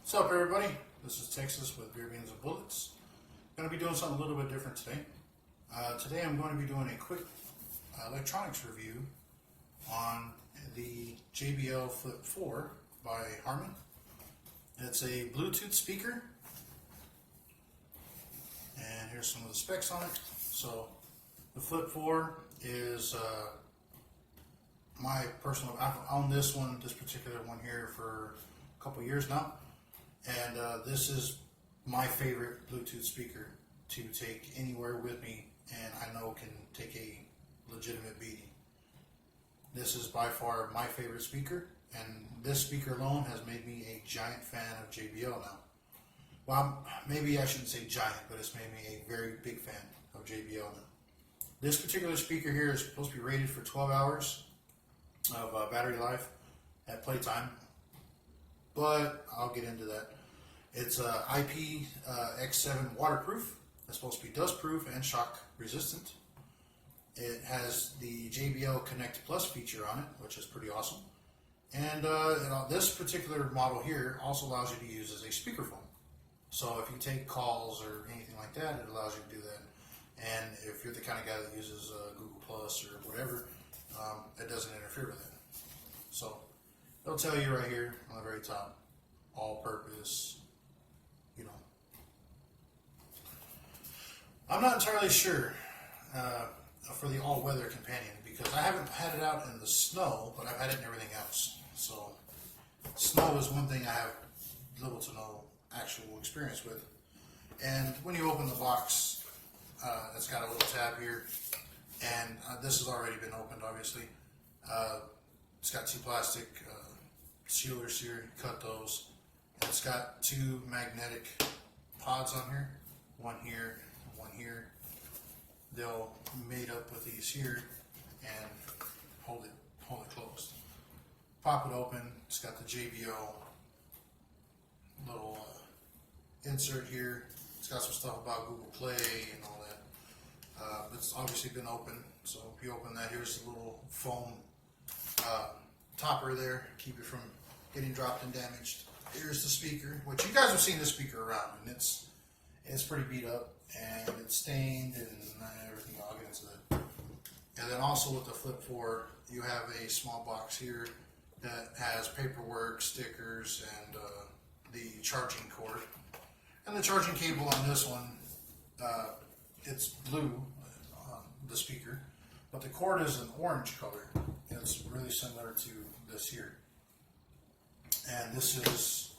What's up, everybody? This is Texas with Beer Beans and Bullets. Going to be doing something a little bit different today. Today I'm going to be doing a quick electronics review on the JBL Flip4 by Harman. It's a Bluetooth speaker, and here's some of the specs on it. So the Flip4 is my personal. I've owned this particular one here for a couple years now, and this is my favorite Bluetooth speaker to take anywhere with me, and I know can take a legitimate beating. This is by far my favorite speaker, and this speaker alone has made me a giant fan of JBL now. Well, maybe I shouldn't say giant, but it's made me a very big fan of JBL now. This particular speaker here is supposed to be rated for 12 hours of battery life at playtime, but I'll get into that. It's IPX7 waterproof. It's supposed to be dust proof and shock resistant. It has the JBL Connect Plus feature on it, which is pretty awesome. And this particular model here also allows you to use as a speakerphone. So if you take calls or anything like that, it allows you to do that. And if you're the kind of guy that uses Google Plus or whatever, it doesn't interfere with it. So it'll tell you right here on the very top, all-purpose, you know. I'm not entirely sure for the all-weather companion, because I haven't had it out in the snow, but I've had it in everything else. So snow is one thing I have little to no actual experience with. And when you open the box, it's got a little tab here, and this has already been opened, obviously. It's got two plastic sealers here. You cut those. And it's got two magnetic pods on here, one here and one here. They'll made up with these here and hold it closed. Pop it open. It's got the JBL little insert here. It's got some stuff about Google Play and all that. It's obviously been open, so if you open that, here's the little foam topper there, keep it from getting dropped and damaged. Here's the speaker, which you guys have seen this speaker around, and it's pretty beat up and it's stained and everything. I'll get into that. And then also with the Flip4, you have a small box here that has paperwork, stickers, and the charging cord. And the charging cable on this one, it's blue on the speaker, but the cord is an orange color. It's really similar to this here. And this is,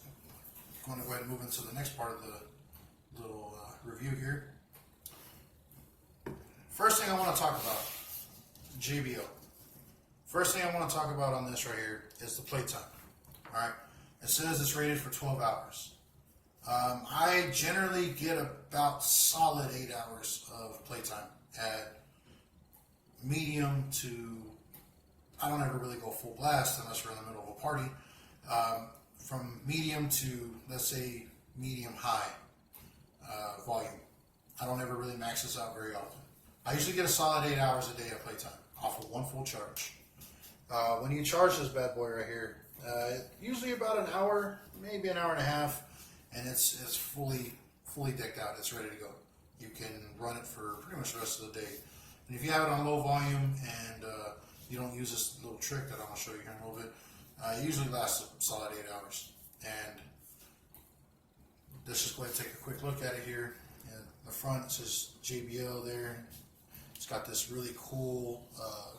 I'm going to go ahead and move into the next part of the little review here. First thing I want to talk about, JBL. First thing I want to talk about on this right here is the playtime. Alright, it says it's rated for 12 hours. I generally get about solid 8 hours of playtime at medium to, I don't ever really go full blast unless we're in the middle of a party. From medium to, let's say, medium high volume. I don't ever really max this out very often. I usually get a solid 8 hours a day of playtime off of one full charge. When you charge this bad boy right here, usually about an hour, maybe an hour and a half, and it's fully decked out. It's ready to go. You can run it for pretty much the rest of the day. And if you have it on low volume and you don't use this little trick that I'm going to show you here in a little bit, it usually lasts a solid 8 hours. And let's just go ahead and take a quick look at it here. In the front, it says JBL there. It's got this really cool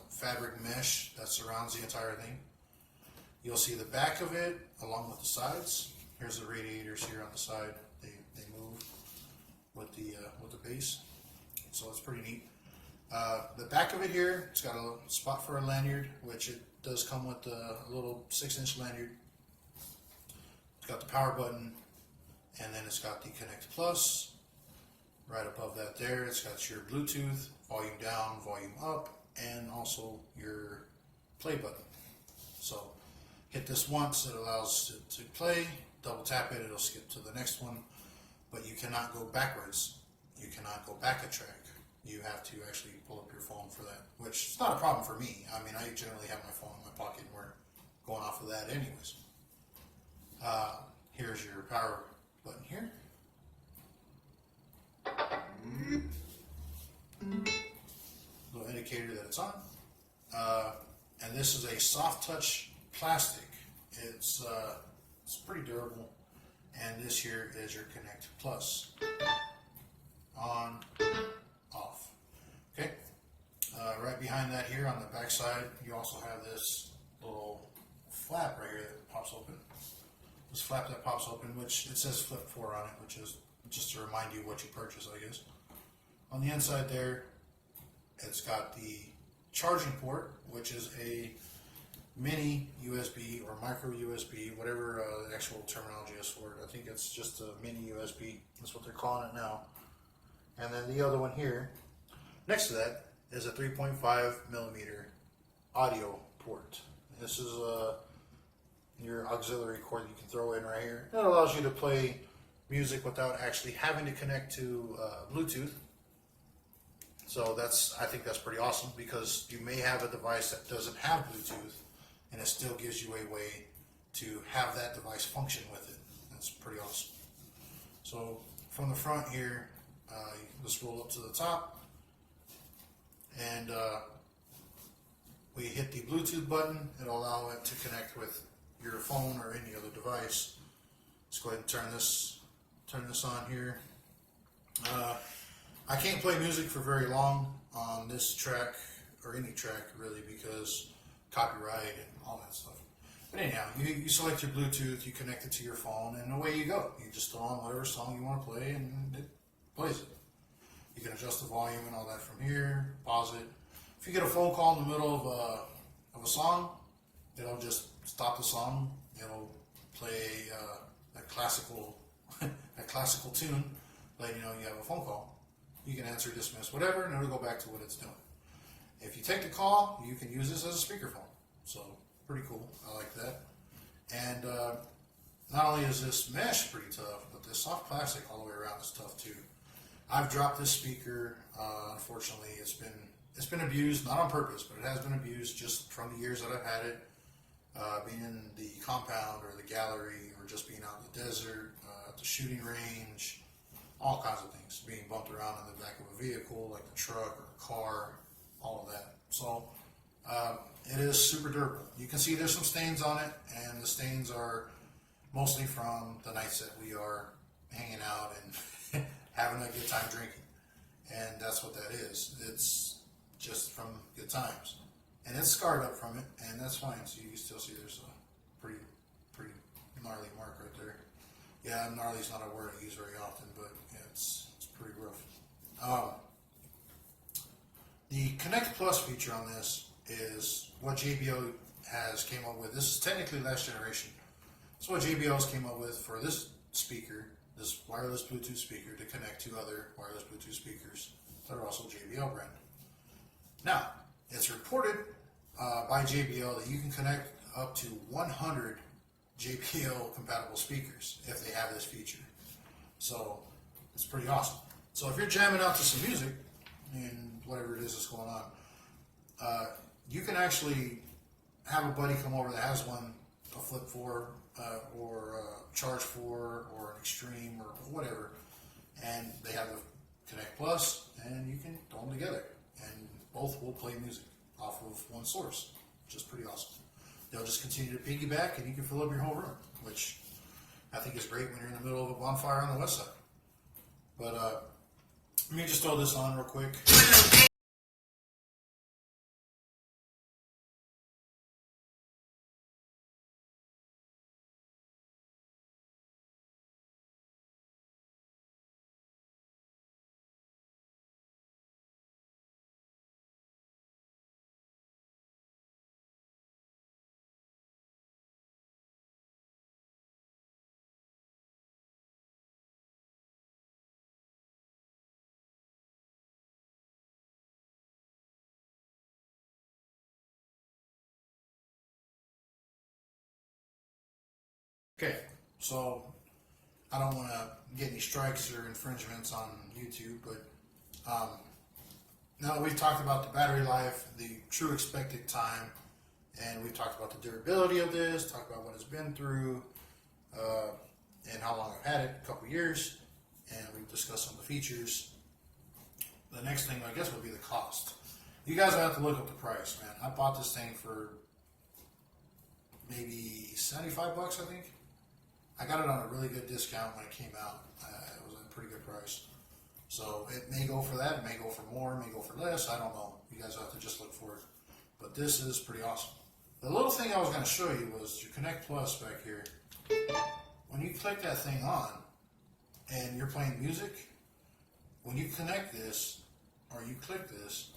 fabric mesh that surrounds the entire thing. You'll see the back of it along with the sides. Here's the radiators here on the side. They move with the base, so it's pretty neat. The back of it here, it's got a spot for a lanyard, which it does come with a little 6-inch lanyard. It's got the power button, and then it's got the Connect Plus. Right above that there, it's got your Bluetooth, volume down, volume up, and also your play button. So hit this once, it allows it to play. Double tap it, it'll skip to the next one. But you cannot go backwards. You cannot go back a track. You have to actually pull up your phone for that, which is not a problem for me. I mean, I generally have my phone in my pocket and we're going off of that anyways. here's your power button here. Little indicator that it's on. And this is a soft touch plastic. It's pretty durable. And this here is your Connect Plus. On, off. Okay. Right behind that here on the back side, you also have this little flap right here that pops open. This flap that pops open, which it says Flip4 on it, which is just to remind you what you purchased, I guess. On the inside there, it's got the charging port, which is a mini USB or micro USB, whatever the actual terminology is for it. I think it's just a mini USB. That's what they're calling it now. And then the other one here, next to that, is a 3.5 millimeter audio port. This is your auxiliary cord you can throw in right here. It allows you to play music without actually having to connect to Bluetooth. So I think that's pretty awesome, because you may have a device that doesn't have Bluetooth and it still gives you a way to have that device function with it. That's pretty awesome. So from the front here, let's roll up to the top, and we hit the Bluetooth button. It'll allow it to connect with your phone or any other device. Let's go ahead and turn this on here. I can't play music for very long on this track, or any track really, because copyright and all that stuff. But anyhow, you select your Bluetooth, you connect it to your phone, and away you go. You just throw on whatever song you want to play, and it plays it. You can adjust the volume and all that from here, pause it. If you get a phone call in the middle of a song, it'll just stop the song. It'll play a classical tune, letting you know you have a phone call. You can answer, dismiss, whatever, and it'll go back to what it's doing. If you take the call, you can use this as a speakerphone. So, pretty cool. I like that. And not only is this mesh pretty tough, but this soft plastic all the way around is tough too. I've dropped this speaker. Unfortunately, it's been abused, not on purpose, but it has been abused just from the years that I've had it. Being in the compound or the gallery, or just being out in the desert, at the shooting range, all kinds of things. Being bumped around in the back of a vehicle, like the truck or a car, all of that. So it is super durable. You can see there's some stains on it, and the stains are mostly from the nights that we are hanging out and having a good time drinking. And that's what that is. It's just from good times. And it's scarred up from it, and that's fine. So you can still see there's a pretty gnarly mark right there. Yeah, gnarly is not a word I use very often, but yeah, it's pretty rough. The Connect Plus feature on this is what JBL has came up with. This is technically last generation. It's what JBL's came up with for this speaker, this wireless Bluetooth speaker, to connect to other wireless Bluetooth speakers that are also JBL brand. Now, it's reported by JBL that you can connect up to 100 JBL compatible speakers if they have this feature. So it's pretty awesome. So if you're jamming out to some music and whatever it is that's going on, you can actually have a buddy come over that has one, a Flip4 or a Charge 4 or an Extreme or whatever, and they have a Connect Plus, and you can throw them together, and both will play music off of one source, which is pretty awesome. They'll just continue to piggyback, and you can fill up your whole room, which I think is great when you're in the middle of a bonfire on the west side. But let me just throw this on real quick. Okay, so I don't want to get any strikes or infringements on YouTube, but now that we've talked about the battery life, the true expected time, and we've talked about the durability of this, talked about what it's been through, and how long I've had it, a couple years, and we've discussed some of the features. The next thing, I guess, would be the cost. You guys will have to look up the price, man. I bought this thing for maybe 75 bucks, I think. I got it on a really good discount when it came out. It was a pretty good price. So it may go for that, it may go for more, it may go for less, I don't know. You guys have to just look for it. But this is pretty awesome. The little thing I was going to show you was your Connect Plus back here. When you click that thing on and you're playing music, when you connect this or you click this,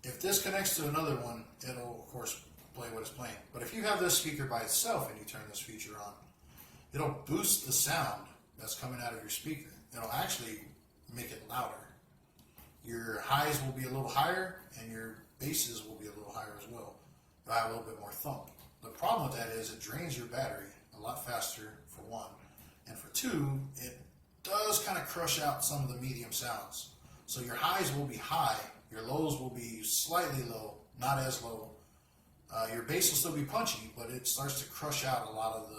if this connects to another one, it'll of course play what it's playing. But if you have this speaker by itself and you turn this feature on, it'll boost the sound that's coming out of your speaker. It'll actually make it louder. Your highs will be a little higher and your basses will be a little higher as well. You'll have a little bit more thump. The problem with that is it drains your battery a lot faster, for one. And for two, it does kind of crush out some of the medium sounds. So your highs will be high, your lows will be slightly low, not as low. Your bass will still be punchy, but it starts to crush out a lot of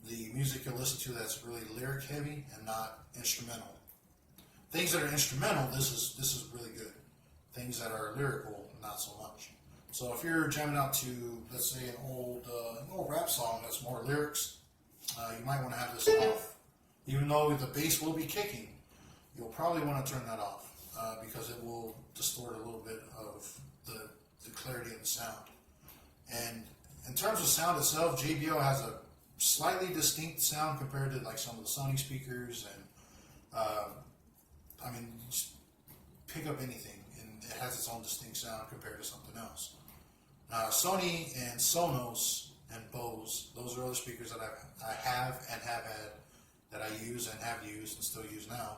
the music you'll listen to that's really lyric heavy and not instrumental. Things that are instrumental, this is really good. Things that are lyrical, not so much. So if you're jamming out to, let's say, an old rap song that's more lyrics, you might want to have this off. Even though the bass will be kicking, you'll probably want to turn that off because it will distort a little bit of the clarity of the sound. And in terms of sound itself, JBL has a slightly distinct sound compared to like some of the Sony speakers, and I mean, just pick up anything and it has its own distinct sound compared to something else. Sony and Sonos and Bose, those are other speakers that I have and have had, that I use and have used and still use now,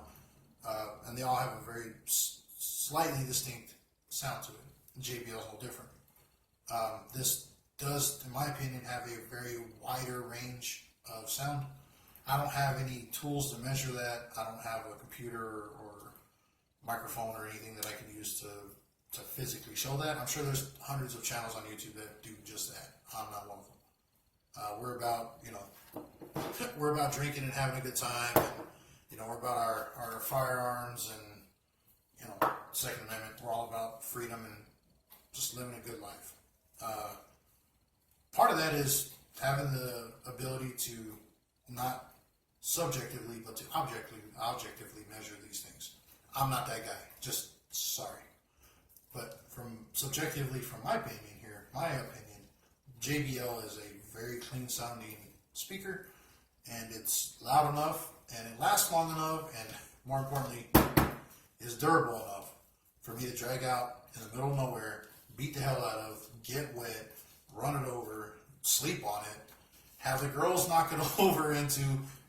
and they all have a very slightly distinct sound to it. JBL is no different. This does, in my opinion, have a very wider range of sound. I don't have any tools to measure that. I don't have a computer or microphone or anything that I can use to physically show that. I'm sure there's hundreds of channels on YouTube that do just that. I'm not one of them. We're about, we're about drinking and having a good time, and, we're about our firearms and, Second Amendment. We're all about freedom and just living a good life. Part of that is having the ability to not subjectively, but to objectively measure these things. I'm not that guy, just sorry. But subjectively, from my opinion here, JBL is a very clean sounding speaker, and it's loud enough, and it lasts long enough, and more importantly, is durable enough for me to drag out in the middle of nowhere, beat the hell out of, get wet, run it over, sleep on it, have the girls knock it over into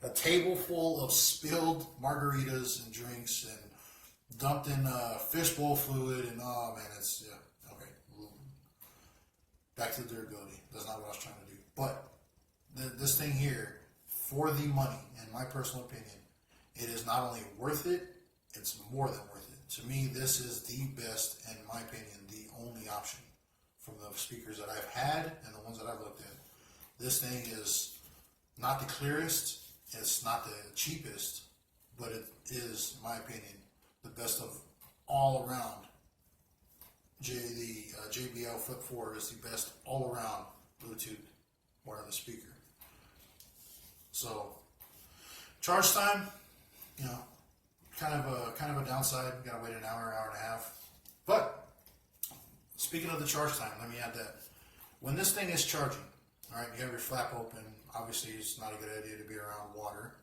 a table full of spilled margaritas and drinks and dumped in fishbowl fluid, and oh man, it's, yeah, okay. Back to the durability. That's not what I was trying to do. But this thing here, for the money, in my personal opinion, it is not only worth it, it's more than worth it. To me, this is the best, and in my opinion, the only option from the speakers that I've had and the ones that I've looked at. This thing is not the clearest, it's not the cheapest, but it is, in my opinion, the best of all around. The JBL Flip4 is the best all around Bluetooth wireless speaker. So, charge time, kind of a downside. You gotta wait an hour and a half. But speaking of the charge time, let me add that when this thing is charging, all right, you have your flap open. Obviously, it's not a good idea to be around water.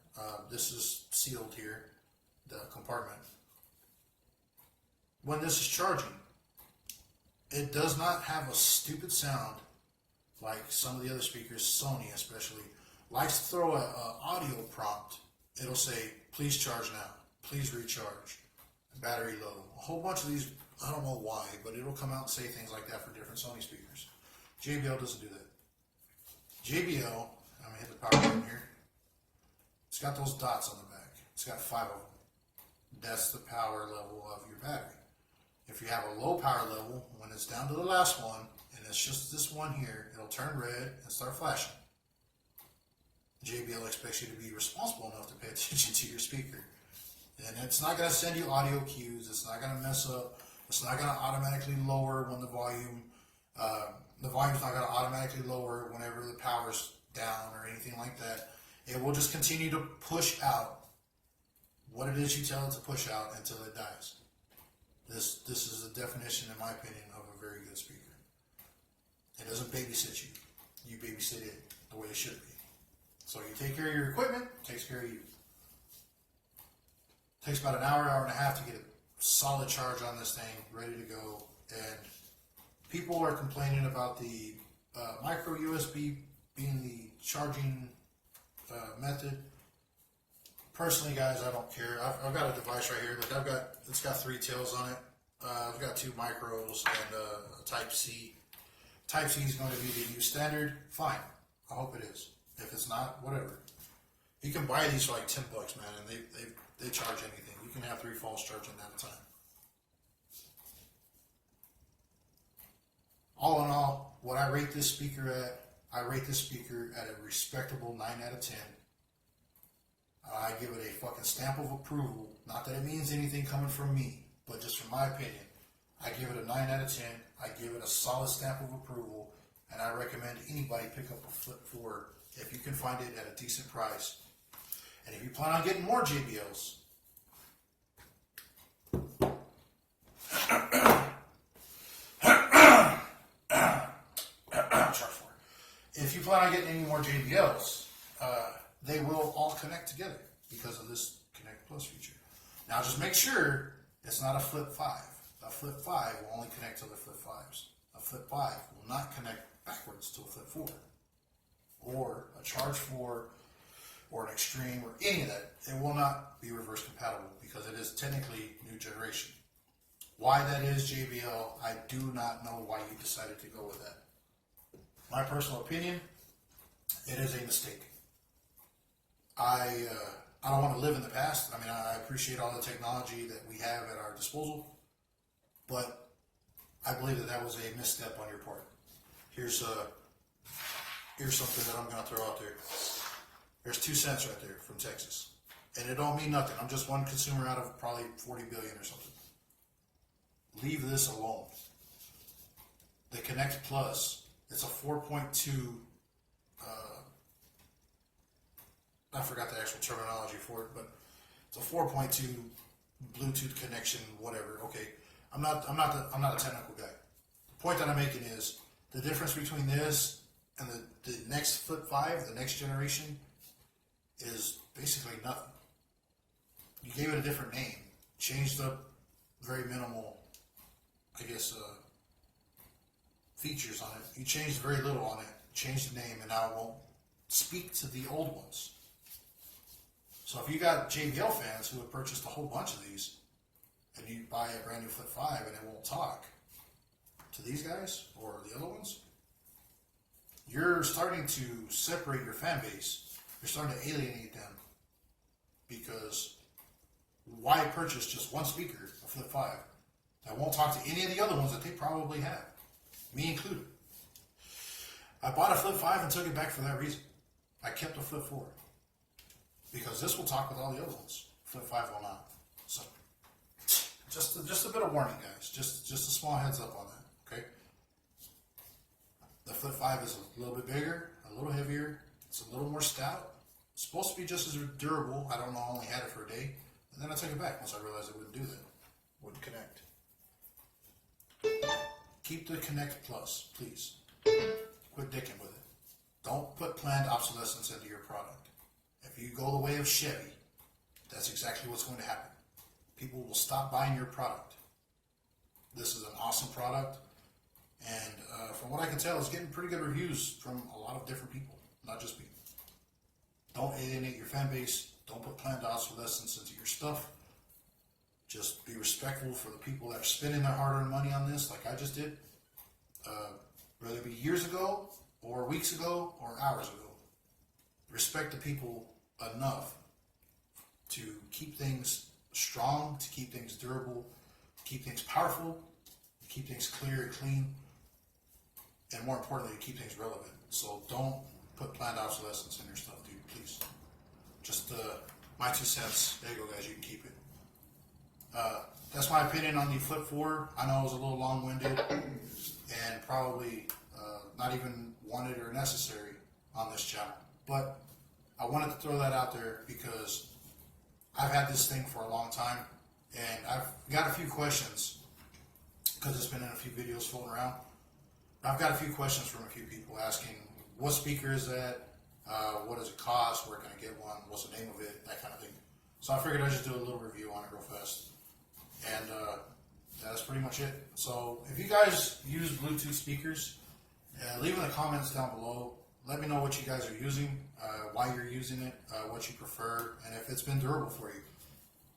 This is sealed here, the compartment. When this is charging, it does not have a stupid sound like some of the other speakers, Sony especially, likes to throw an audio prompt. It'll say, please charge now, please recharge, battery low. A whole bunch of these, I don't know why, but it'll come out and say things like that for different Sony speakers. JBL doesn't do that. JBL, I'm going to hit the power button here. It's got those dots on the back. It's got 5 of them. That's the power level of your battery. If you have a low power level, when it's down to the last one, and it's just this one here, it'll turn red and start flashing. JBL expects you to be responsible enough to pay attention to your speaker. And it's not going to send you audio cues. It's not going to mess up. It's not going to automatically lower when the volume's not going to automatically lower whenever the power's down or anything like that. It will just continue to push out what it is you tell it to push out until it dies. This is the definition, in my opinion, of a very good speaker. It doesn't babysit you. You babysit it the way it should be. So you take care of your equipment, it takes care of you. It takes about an hour, hour and a half to get a solid charge on this thing, ready to go. And people are complaining about the micro USB being the charging method. Personally, guys, I don't care. I've got a device right here. Look, it's got 3 tails on it. I've got 2 micros and a Type C. Type C is going to be the new standard. Fine. I hope it is. If it's not, whatever. You can buy these for like $10, man, and they charge anything. You can have 3 false charging at a time. All in all, what I rate this speaker at, I rate this speaker at a respectable 9 out of 10. I give it a fucking stamp of approval. Not that it means anything coming from me, but just from my opinion. I give it a 9 out of 10. I give it a solid stamp of approval, and I recommend anybody pick up a Flip4 if you can find it at a decent price. And if you plan on getting more JBLs, if you plan on getting any more JBLs, they will all connect together because of this Connect Plus feature. Now just make sure it's not a Flip5. A Flip5 will only connect to the Flip5s. A Flip5 will not connect backwards to a Flip4 or a Charge 4 or an Extreme or any of that. It will not be reverse compatible because it is technically new generation. Why that is, JBL, I do not know why you decided to go with that. My personal opinion, it is a mistake. I don't want to live in the past. I mean, I appreciate all the technology that we have at our disposal, but I believe that was a misstep on your part. Here's something that I'm going to throw out there. There's 2 cents right there from Texas, and it don't mean nothing. I'm just one consumer out of probably 40 billion or something. Leave this alone. The Connect Plus, it's a 4.2. I forgot the actual terminology for it, but it's a 4.2 Bluetooth connection, whatever. Okay, I'm not a technical guy. The point that I'm making is the difference between this and the next Flip5, the next generation, is basically nothing. You gave it a different name, changed up very minimal, I guess, features on it. You changed very little on it, changed the name, and now it won't speak to the old ones. So if you got JBL fans who have purchased a whole bunch of these, and you buy a brand new Flip5 and it won't talk to these guys or the other ones, you're starting to separate your fan base. You're starting to alienate them, because why purchase just one speaker, a Flip5, that won't talk to any of the other ones that they probably have, me included? I bought a Flip5 and took it back for that reason. I kept a Flip4 because this will talk with all the other ones. Flip5 will not. So just a bit of warning, guys. Just a small heads up on that. Okay. The Flip5 is a little bit bigger, a little heavier. It's a little more stout. It's supposed to be just as durable. I don't know. I only had it for a day, and then I took it back once I realized it wouldn't do that. Wouldn't connect. Keep the Connect Plus, please. Quit dicking with it. Don't put planned obsolescence into your product. If you go the way of Chevy, that's exactly what's going to happen. People will stop buying your product. This is an awesome product, and from what I can tell, it's getting pretty good reviews from a lot of different people, not just me. Don't alienate your fan base. Don't put planned obsolescence into your stuff. Just be respectful for the people that are spending their hard-earned money on this, like I just did. Whether it be years ago, or weeks ago, or hours ago. Respect the people enough to keep things strong, to keep things durable, to keep things powerful, to keep things clear and clean, and more importantly, to keep things relevant. So don't put planned obsolescence in your stuff, dude. please. Just my 2 cents. There you go, guys. You can keep it. That's my opinion on the Flip4. I know it was a little long-winded and probably not even wanted or necessary on this channel. But I wanted to throw that out there because I've had this thing for a long time, and I've got a few questions because it's been in a few videos floating around. I've got a few questions from a few people asking, what speaker is that? What does it cost? Where can I get one? What's the name of it? That kind of thing. So I figured I'd just do a little review on it real fast. And that's pretty much it. So if you guys use Bluetooth speakers, leave in the comments down below. Let me know what you guys are using, why you're using it, what you prefer, and if it's been durable for you.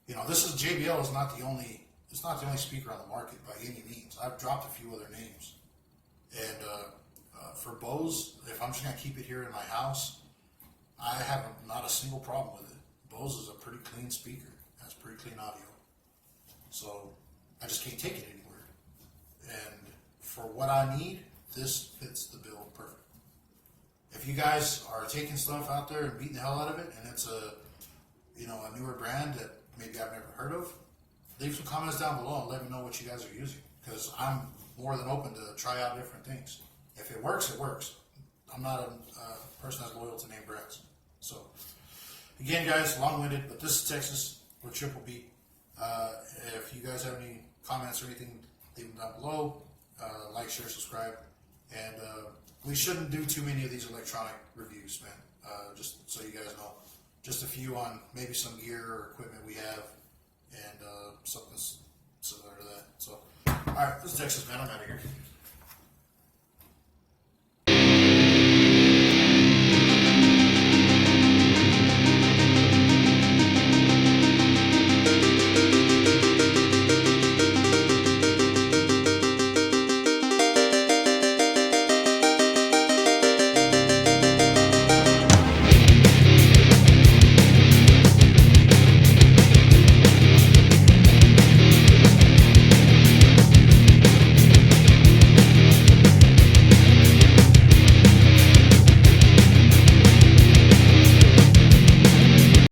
You know, this is JBL is not the only. It's not the only speaker on the market by any means. I've dropped a few other names, and for Bose, if I'm just gonna keep it here in my house, I have not a single problem with it. Bose is a pretty clean speaker. Has pretty clean audio. So I just can't take it anywhere. And for what I need, this fits the bill perfect. If you guys are taking stuff out there and beating the hell out of it, and it's a newer brand that maybe I've never heard of, leave some comments down below and let me know what you guys are using, because I'm more than open to try out different things. If it works, it works. I'm not a person that's loyal to name brands. So again, guys, long-winded, but this is Texas with Triple B. If you guys have any comments or anything, leave them down below. Like, share, subscribe, and we shouldn't do too many of these electronic reviews, man. Just so you guys know, just a few on maybe some gear or equipment we have, and something similar to that. So, all right, this is Texas, man. I'm out of here.